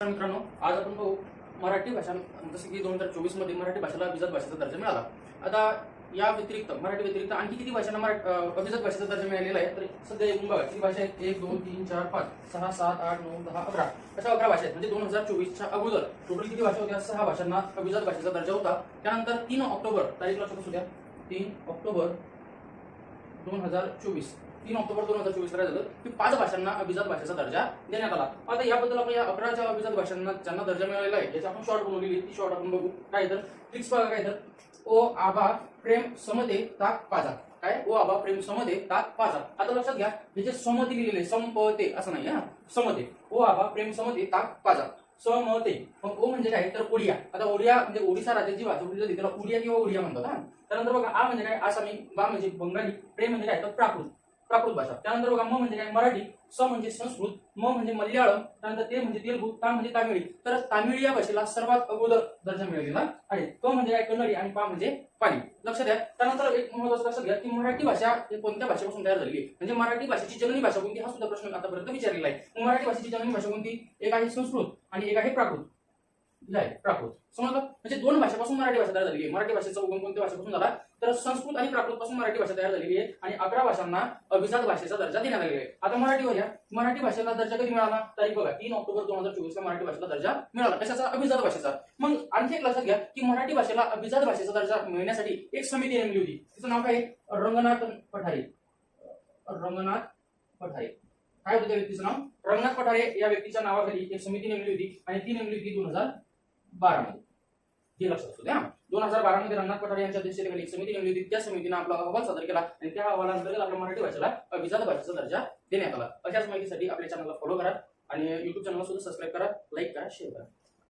मित्रांनो, आज आपण पाहू मराठी भाषा जसं की 2024 मध्ये मराठी भाषेला अभिजात भाषेचा दर्जा मिळाला। आता या व्यतिरिक्त मराठी व्यतिरिक्त आणखी किती भाषांना अभिजात भाषेचा दर्जा मिळालेला आहे तर सध्या एकूण बघा किती भाषा आहेत 1 2 3 4 5 6 7 8 9 10 11 अशा 11 भाषा आहेत। म्हणजे 2024 च्या अगोदर टोटल किती भाषा होत्या 6 भाषांना अभिजात भाषेचा दर्जा होता। त्यानंतर 3 ऑक्टोबर तारीख लक्षात असू द्या 3 ऑक्टोबर 2024 3 ऑक्टोबर 2024 ला झालं की 5 भाषांना अभिजात भाषेचा दर्जा देण्यात आला। आता याबद्दल आपण या 11 अभिजात भाषांना ज्यांना दर्जा मिळालेला आहे याची आपण शॉर्ट बनवलेली ती शॉर्ट आपण बघू। काय तर ट्रिक्स बघा काय तर ओ आबा प्रेम समते ताक पाजा। काय ओ आबा प्रेम समते ताक पाजा। आता लक्षात घ्या हे जे समते लिहिलेले संपते असं नाही हा समते ओ आबा प्रेम समते ताक पाजा समते। मग ओ म्हणजे काय तर ओडिया। आता ओडिया म्हणजे ओडिशा राज्याची भाषा बोलली जाते त्याला ओडिया किंवा ओडिया म्हणतात हा। त्यानंतर बघा आ म्हणजे काय आसामी, बा म्हणजे बंगाली, प्रेम म्हणजे काय तर प्राकृत भाषा। त्यानंतर बघा म म्हणजे काय मराठी, स म्हणजे संस्कृत, म म्हणजे मल्याळम, त्यानंतर ते म्हणजे तेलुगू, ता म्हणजे तामिळी। तर तामिळी या भाषेला सर्वात अगोदर दर्जा मिळालेला आहे। क म्हणजे काय कन्नडी आणि पा म्हणजे पाली। लक्षात घ्या। त्यानंतर एक महत्त्वाचं लक्षात घ्या की मराठी भाषा कोणत्या भाषेपासून तयार झालेली आहे म्हणजे मराठी भाषेची जननी भाषा कोणती हा सुद्धा प्रश्न आतापर्यंत विचारलेला आहे। मराठी भाषेची जननी भाषा कोणती? एक आहे संस्कृत आणि एक आहे प्राकृत। प्राकृत समजलं म्हणजे दोन भाषापासून मराठी भाषा तयार झालेली आहे। मराठी भाषेचा उगम कोणत्या भाषेपासून झाला तर संस्कृत आणि प्राकृत पासून मराठी भाषा तयार झालेली आहे आणि 11 भाषांना अभिजात भाषेचा दर्जा देण्यात आलेला आहे। आता मराठीवर या मराठी भाषेला दर्जा कधी मिळाला तारीख बघा 3 ऑक्टोबर 2024 ला मराठी भाषेला दर्जा मिळाला। कशाचा? अभिजात भाषेचा। मग आणखी एक लक्षात घ्या की मराठी भाषेला अभिजात भाषेचा दर्जा मिळण्यासाठी एक समिती नेमली होती। तिचं नाव काय आहे? रंगनाथ पठारे। रंगनाथ पठारे काय होतं त्या व्यक्तीचं नाव? रंगनाथ पठारे या व्यक्तीच्या नावाखाली एक समिती नेमली होती आणि ती नेमली होती 2012 मध्ये। हे लक्षात असू द्या 2012 मध्ये रंगनाथ पठारे यांच्या अध्यक्षतेखाली एक समिती नेमली होती। त्या समितीने आपला अहवाल सादर केला आणि त्या अहवालांतर्गत आपल्या मराठी भाषेला अभिजात भाषेचा दर्जा देण्यात आला। अशाच माहितीसाठी आपल्या चॅनलला फॉलो करा आणि YouTube चॅनलला सुद्धा सबस्क्राइब करा, लाईक करा, शेअर करा।